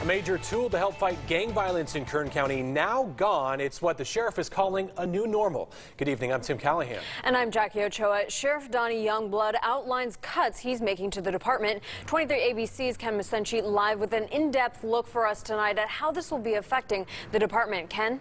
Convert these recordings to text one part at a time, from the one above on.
major tool to help fight gang violence in Kern County now gone. It's what the sheriff is calling a new normal. Good evening, I'm Tim Callahan. And I'm Jackie Ochoa. Sheriff Donnie Youngblood outlines cuts he's making to the department. 23 ABC's Ken Masenchi live with an in-depth look for us tonight at how this will be affecting the department. Ken?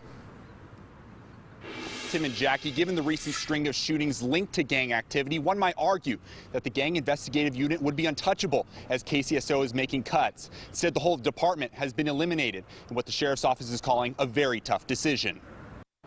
Tim and Jackie, given the recent string of shootings linked to gang activity, one might argue that the gang investigative unit would be untouchable as KCSO is making cuts. Instead, the whole department has been eliminated in what the sheriff's office is calling a very tough decision.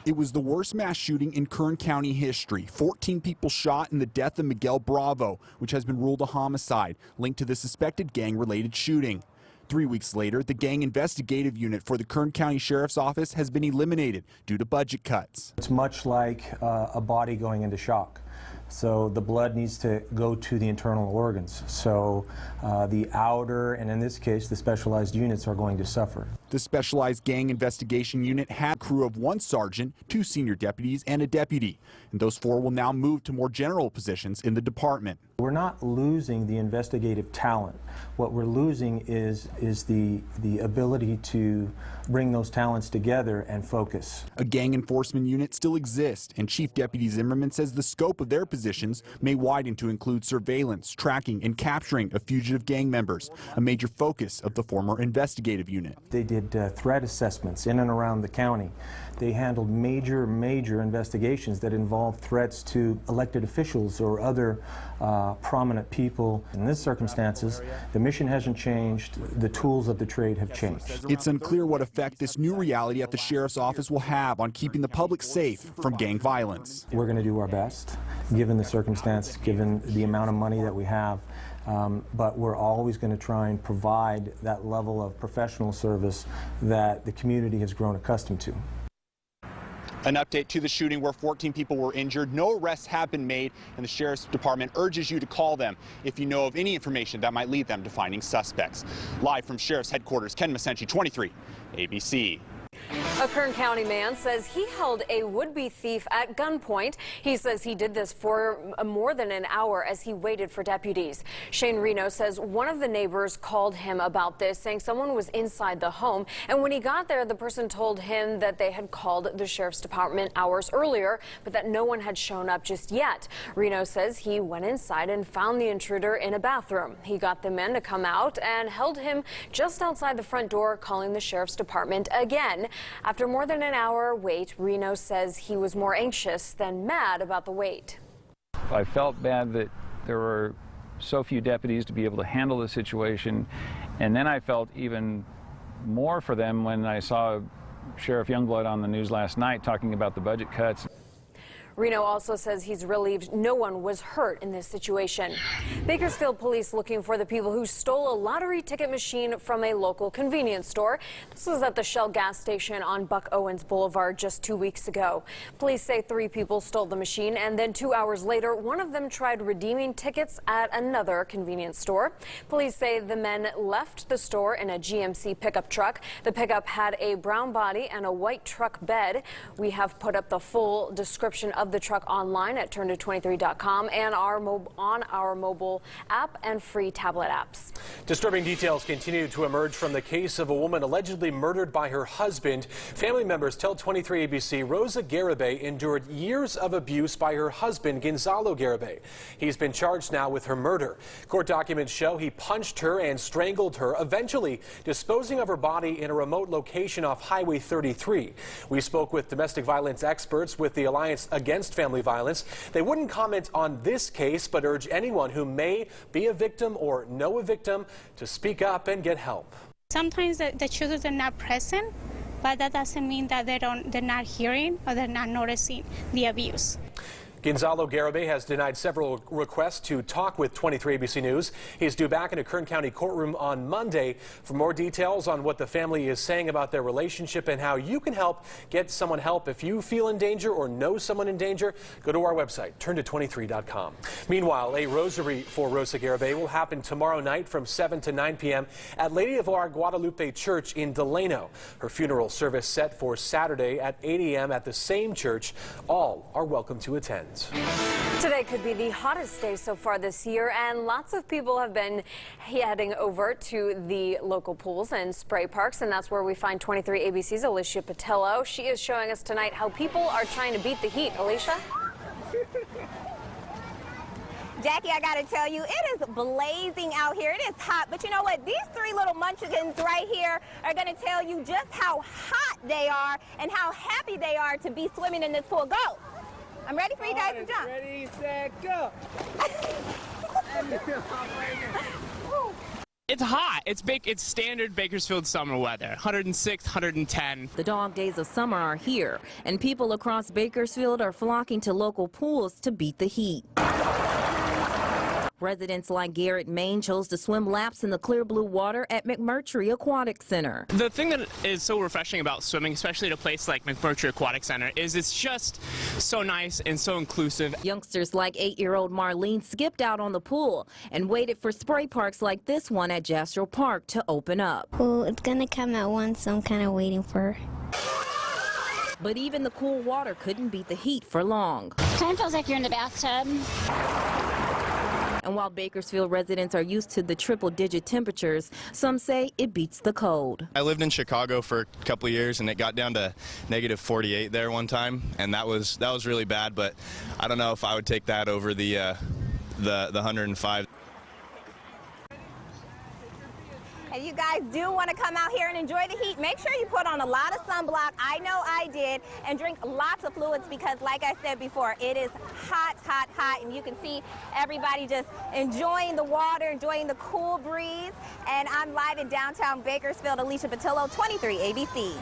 It was the worst mass shooting in Kern County history. 14 people shot in the death of Miguel Bravo, which has been ruled a homicide, linked to the suspected gang-related shooting. 3 weeks later, the gang investigative unit for the Kern County Sheriff's Office has been eliminated due to budget cuts. It's much like a body going into shock. So the blood needs to go to the internal organs. So the outer, and in this case, the specialized units are going to suffer. The specialized gang investigation unit had a crew of 1 sergeant, 2 senior deputies, and a deputy. And those 4 will now move to more general positions in the department. We're not losing the investigative talent. What we're losing is the ability to bring those talents together and focus. A gang enforcement unit still exists, and Chief Deputy Zimmerman says the scope of their positions may widen to include surveillance, tracking, and capturing of fugitive gang members, a major focus of the former investigative unit. They did threat assessments in and around the county. They handled major investigations that involved threats to elected officials or other prominent people. In these circumstances, the mission hasn't changed, the tools of the trade have changed. It's unclear what effect this new reality at the sheriff's office will have on keeping the public safe from gang violence. We're going to do our best, given the circumstances, given the amount of money that we have, but we're always going to try and provide that level of professional service that the community has grown accustomed to. An update to the shooting where 14 people were injured. No arrests have been made, and the Sheriff's Department urges you to call them if you know of any information that might lead them to finding suspects. Live from Sheriff's Headquarters, Ken Masenchi, 23 ABC. A Kern County man says he held a would-be thief at gunpoint. He says he did this for more than an hour as he waited for deputies. Shane Reno says one of the neighbors called him about this, saying someone was inside the home. And when he got there, the person told him that they had called the sheriff's department hours earlier, but that no one had shown up just yet. Reno says he went inside and found the intruder in a bathroom. He got the men to come out and held him just outside the front door, calling the sheriff's department again. After more than an hour wait, Reno says he was more anxious than mad about the wait. I felt bad that there were so few deputies to be able to handle the situation, and then I felt even more for them when I saw Sheriff Youngblood on the news last night talking about the budget cuts. Reno also says he's relieved no one was hurt in this situation. Bakersfield police looking for the people who stole a lottery ticket machine from a local convenience store. This was at the Shell gas station on Buck Owens Boulevard just 2 weeks ago. Police say 3 people stole the machine, and then 2 hours later, one of them tried redeeming tickets at another convenience store. Police say the men left the store in a GMC pickup truck. The pickup had a brown body and a white truck bed. We have put up the full description of the truck online at turnto23.com and on our mobile app and free tablet apps. Disturbing details continue to emerge from the case of a woman allegedly murdered by her husband. Family members tell 23 ABC Rosa Garibay endured years of abuse by her husband, Gonzalo Garibay. He's been charged now with her murder. Court documents show he punched her and strangled her, eventually disposing of her body in a remote location off Highway 33. We spoke with domestic violence experts with the Alliance Against Family Violence. They wouldn't comment on this case, but urge anyone who may be a victim or know a victim to speak up and get help. Sometimes the children are not present, but that doesn't mean that they're not hearing or they're not noticing the abuse. Gonzalo Garibay has denied several requests to talk with 23 ABC News. He's due back in a Kern County courtroom on Monday. For more details on what the family is saying about their relationship and how you can help get someone help if you feel in danger or know someone in danger, go to our website, turnto23.com. Meanwhile, a rosary for Rosa Garibay will happen tomorrow night from 7 to 9 p.m. at Lady of Our Guadalupe Church in Delano. Her funeral service set for Saturday at 8 a.m. at the same church. All are welcome to attend. Today could be the hottest day so far this year, and lots of people have been heading over to the local pools and spray parks, and that's where we find 23 ABC's Alicia Patillo. She is showing us tonight how people are trying to beat the heat. Alicia? Jackie, I gotta tell you, it is blazing out here. It is hot, but you know what? These three little munchkins right here are gonna tell you just how hot they are and how happy they are to be swimming in this pool. Go! I'm ready for you guys to jump. Ready, set, go! It's hot. It's standard Bakersfield summer weather. 106, 110. The dog days of summer are here, and people across Bakersfield are flocking to local pools to beat the heat. Residents like Garrett Main chose to swim laps in the clear blue water at McMurtry Aquatic Center. The thing that is so refreshing about swimming, especially at a place like McMurtry Aquatic Center, is it's just so nice and so inclusive. Youngsters like 8-year-old Marlene skipped out on the pool and waited for spray parks like this one at Jastrow Park to open up. Well, it's gonna come at once, so I'm kind of waiting for her. But even the cool water couldn't beat the heat for long. Kind of feels like you're in the bathtub. And while Bakersfield residents are used to the triple-digit temperatures, some say it beats the cold. I lived in Chicago for a couple of years, and it got down to negative 48 there one time, and that was really bad. But I don't know if I would take that over the 105. If you guys do want to come out here and enjoy the heat, make sure you put on a lot of sunblock. I know I did, and drink lots of fluids because, like I said before, it is hot, hot, hot, and you can see everybody just enjoying the water, enjoying the cool breeze. And I'm live in downtown Bakersfield. Alicia Patillo, 23 ABC.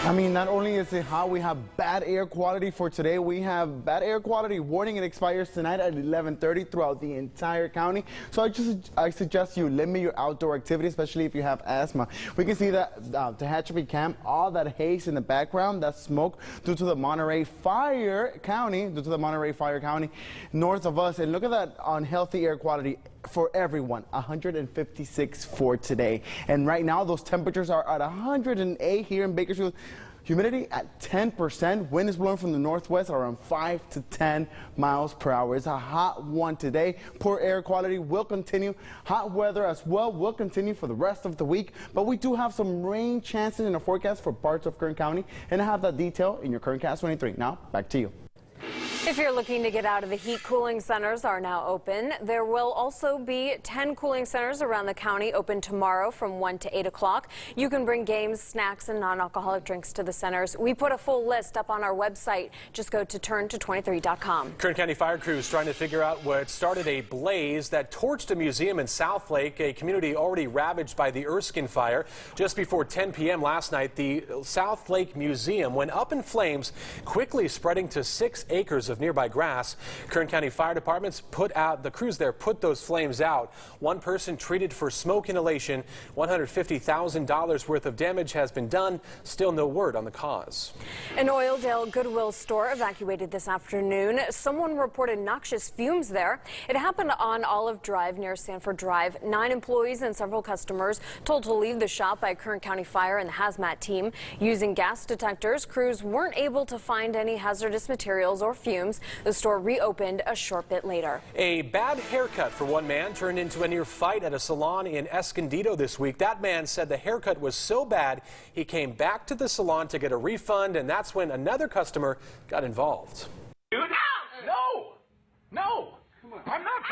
I mean, not only is it hot, we have bad air quality for today. We have bad air quality warning. It expires tonight at 11:30 throughout the entire county. So I suggest you limit your outdoor activity, especially if you have asthma. We can see that Tehachapi Camp, all that haze in the background, that smoke due to the Monterey Fire County, north of us. And look at that unhealthy air quality for everyone, 156 for today. And right now, those temperatures are at 108 here in Bakersfield. Humidity at 10%. Wind is blowing from the northwest around 5 to 10 miles per hour. It's a hot one today. Poor air quality will continue. Hot weather as well will continue for the rest of the week. But we do have some rain chances in the forecast for parts of Kern County. And I have that detail in your KernCast 23. Now, back to you. If you're looking to get out of the heat, cooling centers are now open. There will also be 10 cooling centers around the county open tomorrow from 1 to 8 o'clock. You can bring games, snacks, and non-alcoholic drinks to the centers. We put a full list up on our website. Just go to turnto23.com. Kern County fire crews trying to figure out what started a blaze that torched a museum in Southlake, a community already ravaged by the Erskine fire. Just before 10 p.m. last night, the Southlake Museum went up in flames, quickly spreading to 6 acres of nearby grass. Kern County Fire Departments the crews there put those flames out. One person treated for smoke inhalation. $150,000 worth of damage has been done. Still no word on the cause. An Oildale Goodwill store evacuated this afternoon. Someone reported noxious fumes there. It happened on Olive Drive near Sanford Drive. 9 employees and several customers told to leave the shop by Kern County Fire and the hazmat team. Using gas detectors, crews weren't able to find any hazardous materials or fumes. The store reopened a short bit later. A bad haircut for one man turned into a near fight at a salon in Escondido this week. That man said the haircut was so bad he came back to the salon to get a refund, and that's when another customer got involved. Dude, no, I'm not.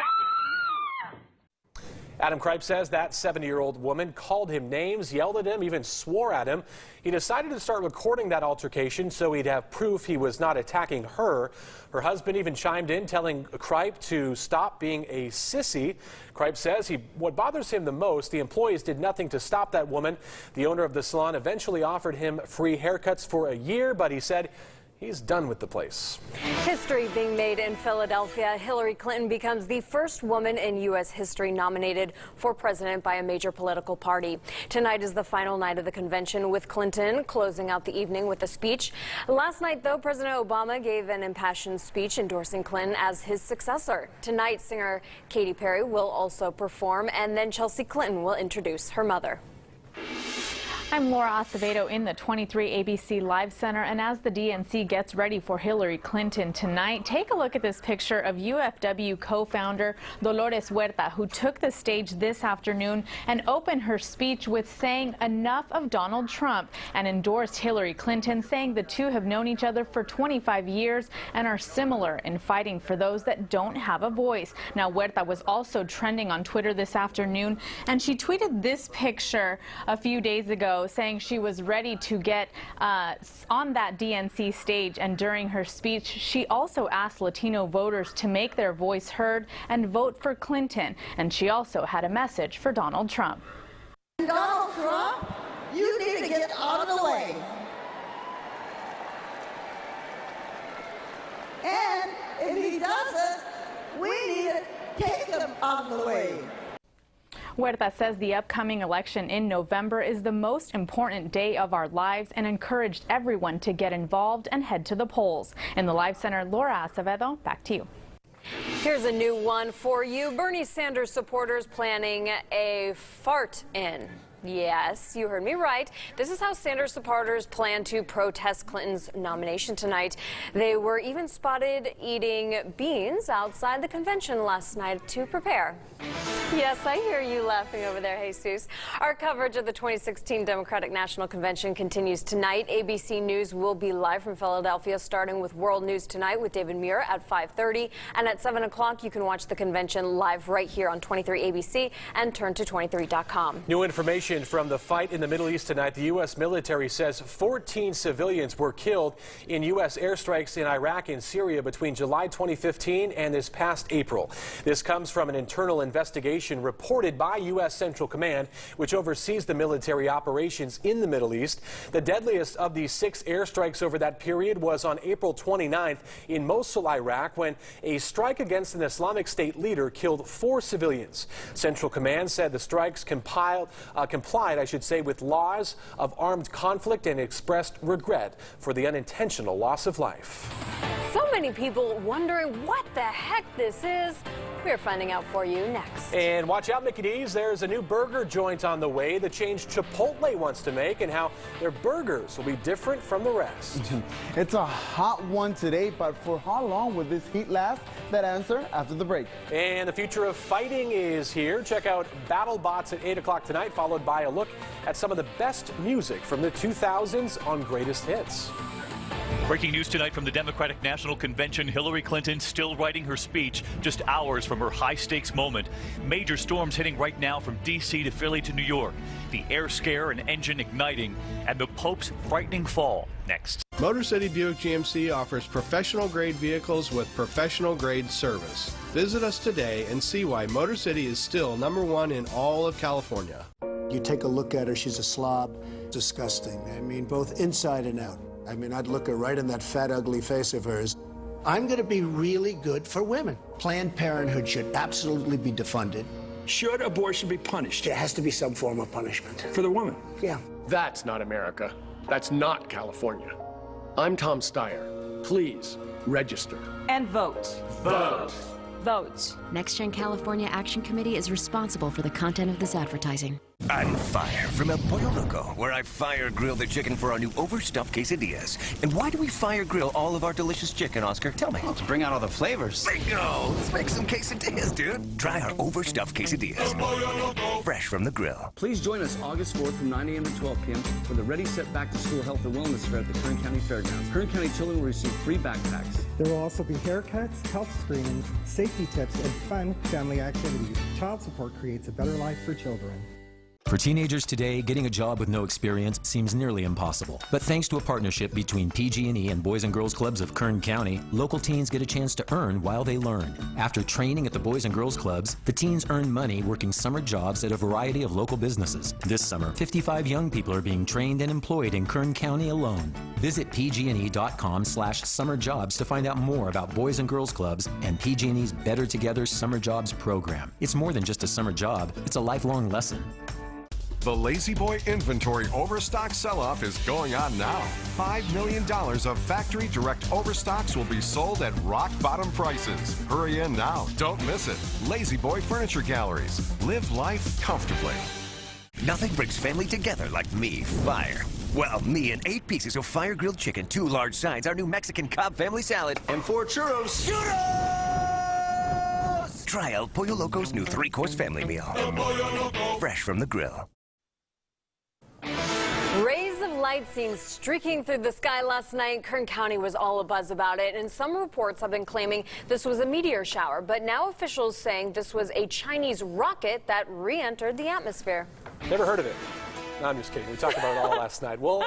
Adam Kripe says that 70-year-old woman called him names, yelled at him, even swore at him. He decided to start recording that altercation so he'd have proof he was not attacking her. Her husband even chimed in, telling Kripe to stop being a sissy. Kripe says what bothers him the most, the employees did nothing to stop that woman. The owner of the salon eventually offered him free haircuts for a year, but he said he's done with the place. History being made in Philadelphia. Hillary Clinton becomes the first woman in U.S. history nominated for president by a major political party. Tonight is the final night of the convention, with Clinton closing out the evening with a speech. Last night, though, President Obama gave an impassioned speech endorsing Clinton as his successor. Tonight, singer Katy Perry will also perform, and then Chelsea Clinton will introduce her mother. I'm Laura Acevedo in the 23 ABC Live Center, and as the DNC gets ready for Hillary Clinton tonight, take a look at this picture of UFW co-founder Dolores Huerta, who took the stage this afternoon and opened her speech with saying enough of Donald Trump and endorsed Hillary Clinton, saying the two have known each other for 25 years and are similar in fighting for those that don't have a voice. Now, Huerta was also trending on Twitter this afternoon, and she tweeted this picture a few days ago, saying she was ready to get on that DNC stage. And during her speech, she also asked Latino voters to make their voice heard and vote for Clinton. And she also had a message for Donald Trump. Donald Trump, you need to get out of the way. And if he doesn't, we need to take him out of the way. Huerta says the upcoming election in November is the most important day of our lives and encouraged everyone to get involved and head to the polls. In the Live Center, Laura Acevedo, back to you. Here's a new one for you. Bernie Sanders supporters planning a fart-in. Yes, you heard me right. This is how Sanders supporters plan to protest Clinton's nomination tonight. They were even spotted eating beans outside the convention last night to prepare. Yes, I hear you laughing over there, Jesus. Our coverage of the 2016 Democratic National Convention continues tonight. ABC News will be live from Philadelphia, starting with World News Tonight with David Muir at 5:30. And at 7 o'clock, you can watch the convention live right here on 23 ABC and turn to 23.com. New information from the fight in the Middle East tonight. The U.S. military says 14 civilians were killed in U.S. airstrikes in Iraq and Syria between July 2015 and this past April. This comes from an internal investigation reported by U.S. Central Command, which oversees the military operations in the Middle East. The deadliest of these 6 airstrikes over that period was on April 29th in Mosul, Iraq, when a strike against an Islamic State leader killed 4 civilians. Central Command said the strikes complied with laws of armed conflict and expressed regret for the unintentional loss of life. So many people wondering what the heck this is. We're finding out for you next. And watch out, Mickey D's. There's a new burger joint on the way, the change Chipotle wants to make, and how their burgers will be different from the rest. It's a hot one today, but for how long will this heat last? That answer after the break. And the future of fighting is here. Check out BattleBots at 8 o'clock tonight, followed by a look at some of the best music from the 2000s on Greatest Hits. Breaking news tonight from the Democratic National Convention. Hillary Clinton still writing her speech just hours from her high-stakes moment. Major storms hitting right now from D.C. to Philly to New York. The air scare and engine igniting, and the Pope's frightening fall. Next. Motor City Buick GMC offers professional-grade vehicles with professional-grade service. Visit us today and see why Motor City is still #1 in all of California. You take a look at her, she's a slob. Disgusting. I mean, both inside and out. I mean, I'd look her right in that fat, ugly face of hers. I'm going to be really good for women. Planned Parenthood should absolutely be defunded. Should abortion be punished? There has to be some form of punishment. For the woman? Yeah. That's not America. That's not California. I'm Tom Steyer. Please register. And vote. Vote. Vote. Next Gen California Action Committee is responsible for the content of this advertising. I'm Fire from El Pollo Loco, where I fire grill the chicken for our new overstuffed quesadillas. And why do we fire grill all of our delicious chicken, Oscar? Tell me. Well, to bring out all the flavors. Bingo! Let's make some quesadillas, dude. Try our overstuffed quesadillas. Fresh from the grill. Please join us August 4th from 9 a.m. to 12 p.m. for the Ready Set Back to School Health and Wellness Fair at the Kern County Fairgrounds. Kern County children will receive free backpacks. There will also be haircuts, health screenings, safety tips, and fun family activities. Child support creates a better life for children. For teenagers today, getting a job with no experience seems nearly impossible. But thanks to a partnership between PG&E and Boys and Girls Clubs of Kern County, local teens get a chance to earn while they learn. After training at the Boys and Girls Clubs, the teens earn money working summer jobs at a variety of local businesses. This summer, 55 young people are being trained and employed in Kern County alone. Visit pgne.com/summerjobs to find out more about Boys and Girls Clubs and PG&E's Better Together Summer Jobs program. It's more than just a summer job, it's a lifelong lesson. The Lazy Boy inventory overstock sell-off is going on now. $5 million of factory direct overstocks will be sold at rock-bottom prices. Hurry in now. Don't miss it. Lazy Boy Furniture Galleries. Live life comfortably. Nothing brings family together like me, Fire. Well, me and 8 pieces of fire grilled chicken, 2 large sides, our new Mexican Cobb family salad, and 4 churros. Churros! Try El Pollo Loco's new 3-course family meal. Fresh from the grill. Rays of light seen streaking through the sky last night. Kern County was all abuzz about it, and some reports have been claiming this was a meteor shower. But now officials saying this was a Chinese rocket that re-entered the atmosphere. Never heard of it. No, I'm just kidding. We talked about it all last night. Well,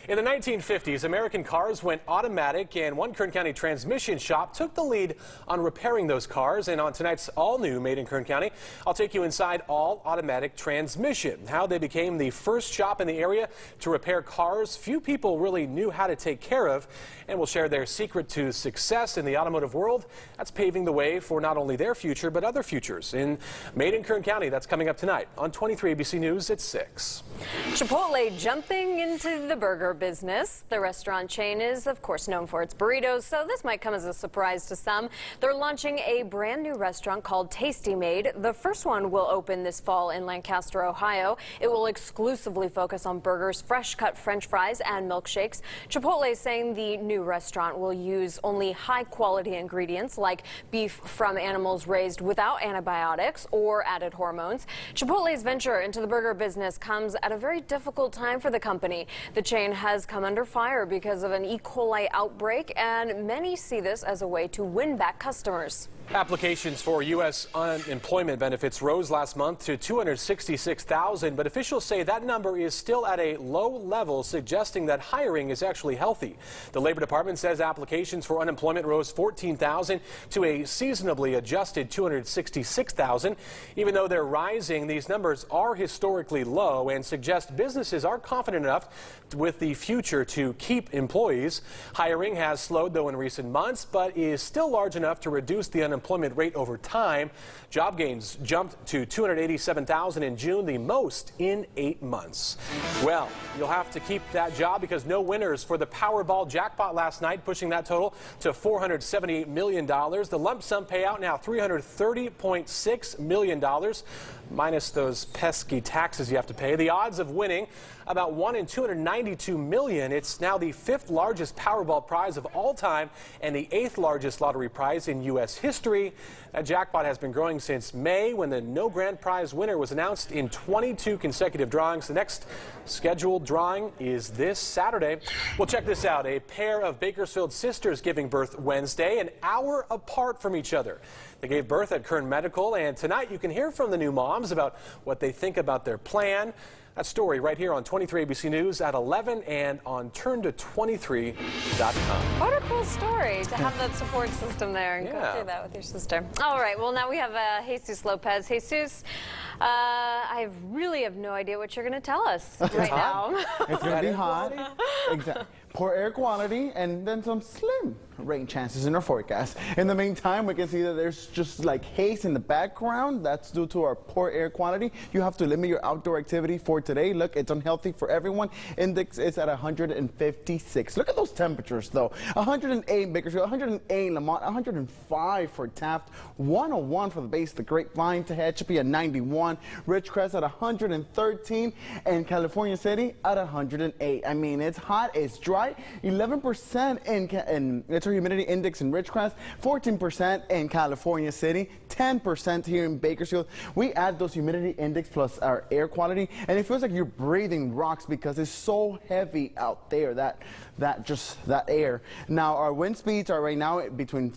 in the 1950s, American cars went automatic, and one Kern County transmission shop took the lead on repairing those cars. And on tonight's all-new Made in Kern County, I'll take you inside all automatic transmission, how they became the first shop in the area to repair cars few people really knew how to take care of, and we'll share their secret to success in the automotive world. That's paving the way for not only their future, but other futures in Made in Kern County. That's coming up tonight on 23 ABC News at 6. Chipotle jumping into the burger business. The restaurant chain is, of course, known for its burritos, so this might come as a surprise to some. They're launching a brand new restaurant called Tasty Made. The first one will open this fall in Lancaster, Ohio. It will exclusively focus on burgers, fresh-cut French fries, and milkshakes. Chipotle is saying the new restaurant will use only high-quality ingredients like beef from animals raised without antibiotics or added hormones. Chipotle's venture into the burger business comes at a very difficult time for the company. The chain has come under fire because of an E. coli outbreak, and many see this as a way to win back customers. Applications for U.S. unemployment benefits rose last month to 266,000, but officials say that number is still at a low level, suggesting that hiring is actually healthy. The Labor Department says applications for unemployment rose 14,000 to a seasonably adjusted 266,000. Even though they're rising, these numbers are historically low and suggest businesses are confident enough with the future to keep employees. Hiring has slowed, though, in recent months, but is still large enough to reduce the unemployment rate over time. Job gains jumped to 287,000 in June, the most in 8 months. Well, you'll have to keep that job because no winners for the Powerball jackpot last night, pushing that total to $478 million. The lump sum payout now $330.6 million, minus those pesky taxes you have to pay. The odds of winning, about 1 in 292 million. It's now the 5th largest Powerball prize of all time and the 8th largest lottery prize in U.S. history. That jackpot has been growing since May, when the no grand prize winner was announced in 22 consecutive drawings. The next scheduled drawing is this Saturday. Well, check this out. A pair of Bakersfield sisters giving birth Wednesday, an hour apart from each other. They gave birth at Kern Medical, and tonight you can hear from the new moms about what they think about their plan. That story right here on 23 ABC News at 11 and on turn23.com. What a cool story to have that support system there and go through that with your sister. All right, well, now we have Jesus Lopez. Jesus, I really have no idea what you're going to tell us right now. It's going to be hot. Exactly. Poor air quality and then some slim rain chances in our forecast. In the meantime, we can see that there's just like haze in the background. That's due to our poor air quality. You have to limit your outdoor activity for today. Look, it's unhealthy for everyone. Index is at 156. Look at those temperatures, though. 108 in Bakersfield, 108 in Lamont, 105 for Taft, 101 for the base of the Grapevine, Tehachapi at 91, Ridgecrest at 113, and California City at 108. I mean, it's hot, it's dry. 11% in it's our humidity index in Ridgecrest, 14% in California City, 10% here in Bakersfield. We add those humidity index plus our air quality, and it feels like you're breathing rocks because it's so heavy out there, that air. Now, our wind speeds are right now between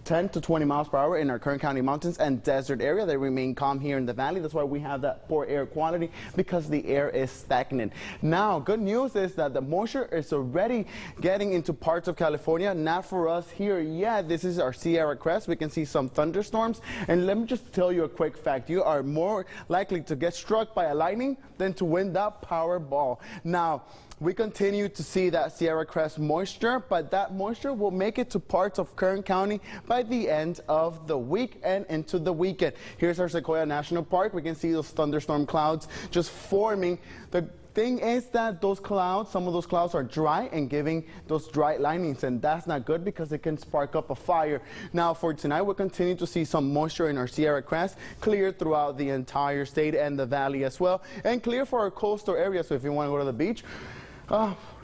10 to 20 miles per hour in our Kern County mountains and desert area. They remain calm here in the valley. That's why we have that poor air quality, because the air is stagnant. Now, good news is that the moisture is already getting into parts of California. Not for us here yet. This is our Sierra Crest. We can see some thunderstorms. And let me just tell you a quick fact. You are more likely to get struck by a lightning than to win that Powerball. Now, we continue to see that Sierra Crest moisture, but that moisture will make it to parts of Kern County by the end of the week and into the weekend. Here's our Sequoia National Park. We can see those thunderstorm clouds just forming. The Thing is that those clouds, some of those clouds are dry and giving those dry linings, and that's not good because it can spark up a fire. Now for tonight, we'll continue to see some moisture in our Sierra Crest, clear throughout the entire state and the valley as well, and clear for our coastal area. So if you want to go to the beach,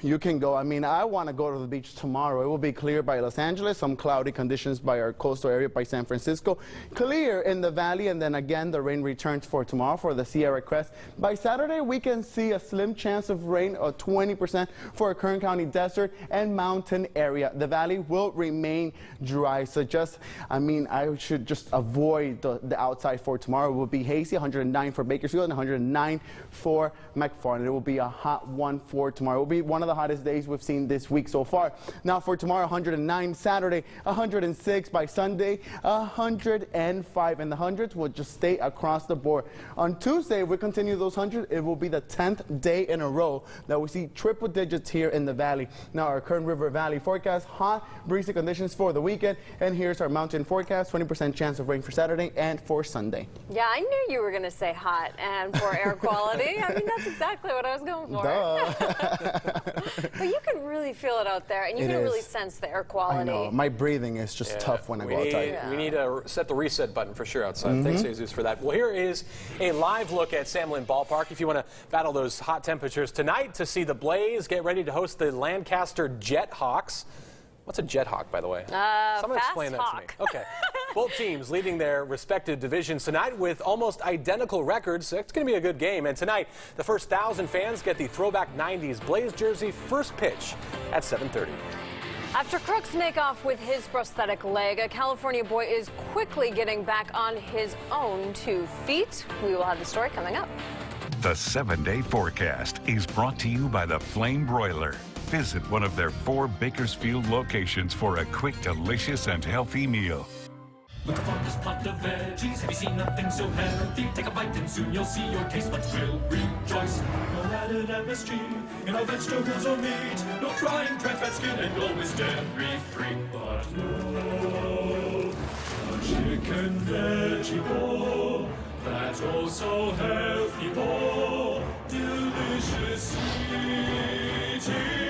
you can go. I mean, I want to go to the beach tomorrow. It will be clear by Los Angeles, some cloudy conditions by our coastal area by San Francisco, clear in the valley, and then again the rain returns for tomorrow for the Sierra Crest. By Saturday, we can see a slim chance of rain of 20% for our Kern County desert and mountain area. The valley will remain dry, so I should just avoid the outside for tomorrow. It will be hazy, 109 for Bakersfield and 109 for McFarland. It will be a hot one for tomorrow. It will be one of the hottest days we've seen this week so far. Now for tomorrow, 109 Saturday, 106 by Sunday, 105, and the hundreds will just stay across the board. On Tuesday, if we continue those 100, it will be the 10th day in a row that we see triple digits here in the valley. Now our Kern River Valley forecast, hot, breezy conditions for the weekend, and here's our mountain forecast, 20% chance of rain for Saturday and for Sunday. Yeah, I knew you were going to say hot and for air quality. I mean, that's exactly what I was going for. But you can really feel it out there, and you can really sense the air quality. I know. My breathing is just tough when I go outside. We need to set the reset button for sure outside. Thanks, Jesus, for that. Well, here is a live look at Sam Lynn Ballpark. If you want to battle those hot temperatures tonight to see the Blaze get ready to host the Lancaster Jethawks. What's a Jethawk, by the way? Someone explain that to me. Okay. Both teams leading their respective divisions tonight with almost identical records. So it's going to be a good game. And tonight, the first 1,000 fans get the throwback 90s Blaze jersey first pitch at 7:30. After Crooks make off with his prosthetic leg, a California boy is quickly getting back on his own 2 feet. We will have the story coming up. The 7-day forecast is brought to you by the Flame Broiler. Visit one of their 4 Bakersfield locations for a quick, delicious, and healthy meal. Look upon this pot of veggies. Have you seen nothing so healthy? Take a bite and soon you'll see your taste buds will rejoice. No added MSG in our vegetables or meat. No crying trans fat skin and always dairy-free. But no, a chicken veggie bowl. That's also healthy bowl. Delicious eating.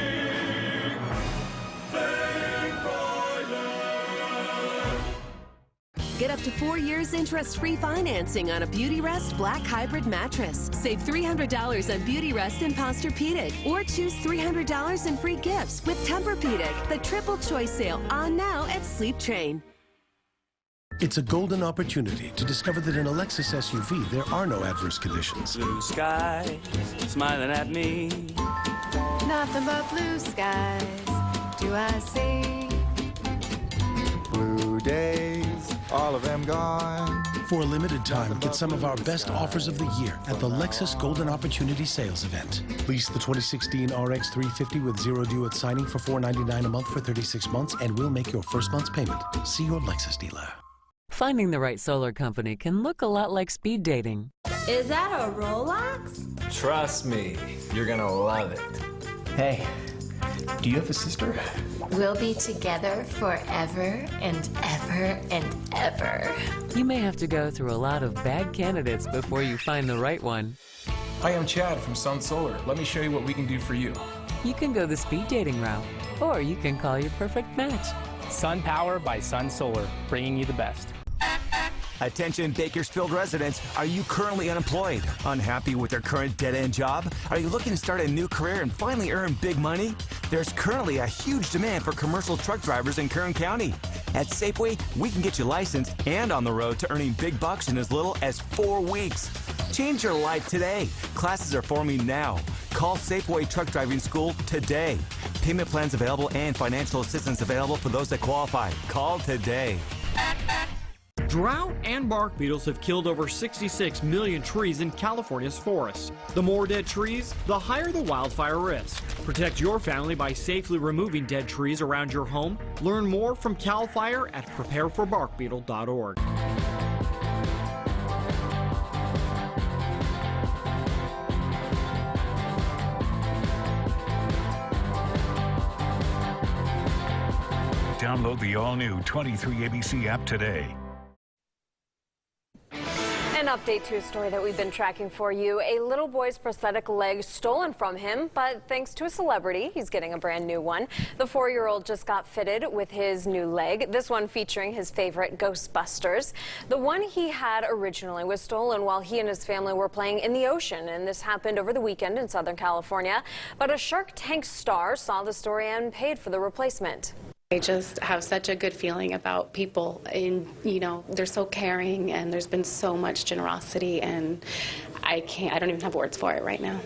Get up to 4 years interest-free financing on a Beautyrest Black Hybrid mattress. Save $300 on Beautyrest and Posturepedic, or choose $300 in free gifts with Tempur-Pedic. The triple choice sale on now at Sleep Train. It's a golden opportunity to discover that in a Lexus SUV, there are no adverse conditions. Blue skies smiling at me. Nothing but blue skies do I see. Blue days, all of them gone. For a limited time, get some of our best offers of the year at the Lexus Golden Opportunity Sales Event. Lease the 2016 RX 350 with 0 due at signing for $499 a month for 36 months, and we'll make your first month's payment. See your Lexus dealer. Finding the right solar company can look a lot like speed dating. Is that a Rolex? Trust me, you're gonna love it. Hey, do you have a sister? We'll be together forever and ever and ever. You may have to go through a lot of bad candidates before you find the right one. Hi, I'm Chad from Sun Solar. Let me show you what we can do for you. You can go the speed dating route, or you can call your perfect match. Sun Power by Sun Solar, bringing you the best. Attention Bakersfield residents, are you currently unemployed? Unhappy with your current dead-end job? Are you looking to start a new career and finally earn big money? There's currently a huge demand for commercial truck drivers in Kern County. At Safeway, we can get you licensed and on the road to earning big bucks in as little as 4 weeks. Change your life today. Classes are forming now. Call Safeway Truck Driving School today. Payment plans available and financial assistance available for those that qualify. Call today. Drought and bark beetles have killed over 66 million trees in California's forests. The more dead trees, the higher the wildfire risk. Protect your family by safely removing dead trees around your home. Learn more from CAL FIRE at prepareforbarkbeetle.org. Download the all-new 23ABC app today. And update to a story that we've been tracking for you. A little boy's prosthetic leg stolen from him, but thanks to a celebrity, he's getting a brand new one. The 4-year-old just got fitted with his new leg, this one featuring his favorite Ghostbusters. The one he had originally was stolen while he and his family were playing in the ocean, and this happened over the weekend in Southern California. But a Shark Tank star saw the story and paid for the replacement. I just have such a good feeling about people, and they're so caring, and there's been so much generosity, and I don't even have words for it right now.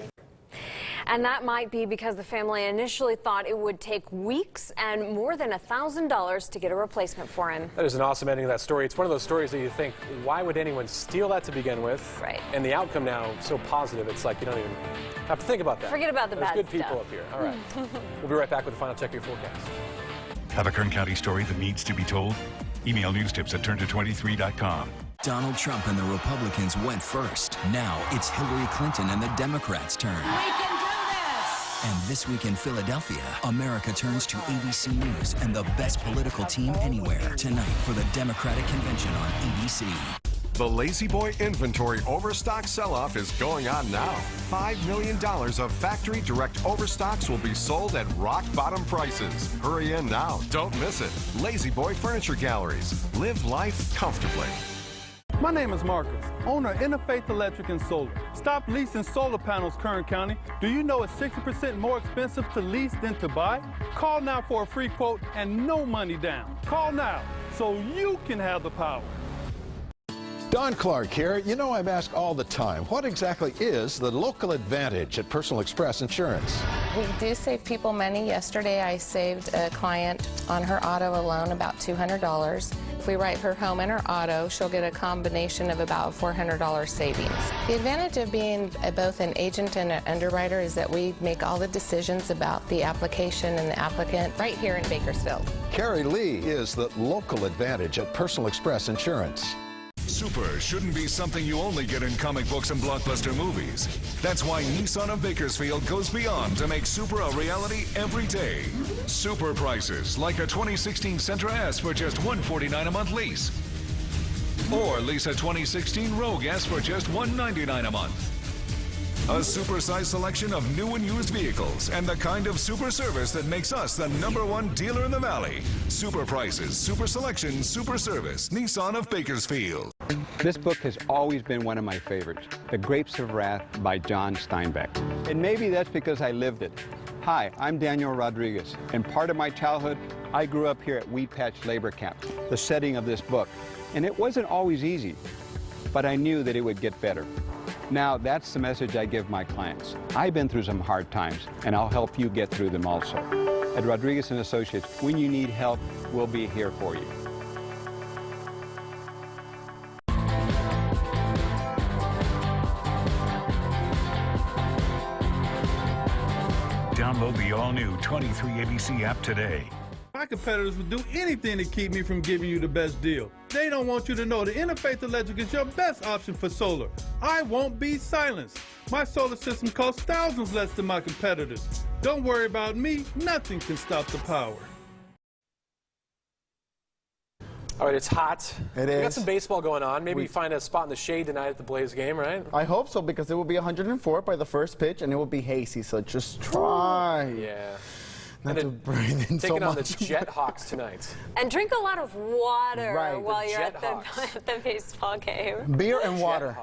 And that might be because the family initially thought it would take weeks and more than $1,000 to get a replacement for him. That is an awesome ending to that story. It's one of those stories that you think, why would anyone steal that to begin with? Right. And the outcome now so positive, it's like you don't even have to think about that. Forget about the bad There's good stuff. people up here. All right. We'll be right back with the final check of your forecast. Have a Kern County story that needs to be told? Email newstips at turnto23.com. Donald Trump and the Republicans went first. Now it's Hillary Clinton and the Democrats' turn. We can do this! And this week in Philadelphia, America turns to ABC News and the best political team anywhere tonight for the Democratic Convention on ABC. The Lazy Boy inventory overstock sell-off is going on now. $5 million of factory direct overstocks will be sold at rock-bottom prices. Hurry in now. Don't miss it. Lazy Boy Furniture Galleries. Live life comfortably. My name is Marcus, owner of Interfaith Electric and Solar. Stop leasing solar panels, Kern County. Do you know it's 60% more expensive to lease than to buy? Call now for a free quote and no money down. Call now so you can have the power. Don Clark here. You know, I'm asked all the time, what exactly is the local advantage at Personal Express Insurance? We do save people money. Yesterday I saved a client on her auto alone about $200. If we write her home and her auto, she'll get a combination of about $400 savings. The advantage of being both an agent and an underwriter is that we make all the decisions about the application and the applicant right here in Bakersfield. Carrie Lee is the local advantage at Personal Express Insurance. Super shouldn't be something you only get in comic books and blockbuster movies. That's why Nissan of Bakersfield goes beyond to make Super a reality every day. Super prices, like a 2016 Sentra S for just $149 a month lease. Or lease a 2016 Rogue S for just $199 a month. A super-sized selection of new and used vehicles and the kind of super service that makes us the #1 dealer in the Valley. Super prices, super selection, super service. Nissan of Bakersfield. This book has always been one of my favorites, The Grapes of Wrath by John Steinbeck. And maybe that's because I lived it. Hi, I'm Daniel Rodriguez, and part of my childhood, I grew up here at Wheat Patch Labor Camp, the setting of this book. And it wasn't always easy, but I knew that it would get better. Now, that's the message I give my clients. I've been through some hard times, and I'll help you get through them also. At Rodriguez & Associates, when you need help, we'll be here for you. Download the all-new 23ABC app today. My competitors would do anything to keep me from giving you the best deal. They don't want you to know that Interfaith Electric is your best option for solar. I won't be silenced. My solar system costs thousands less than my competitors. Don't worry about me. Nothing can stop the power. All right, it's hot. It We got is. some baseball going on. Maybe find a spot in the shade tonight at the Blaze game, right? I hope so, because it will be 104 by the first pitch, and it will be hazy, so just try. Yeah. Not to breathe in so Taking on the much. Jet Hawks tonight. And drink a lot of water Right. while The you're Jet at the baseball game. Beer and water.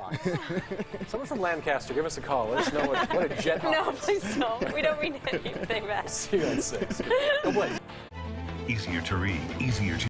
Someone from Lancaster, give us a call. Let us know what a Jet Hawk No, is. please don't. We don't mean anything bad. See you at 6. The Blaze. Easier to read, easier to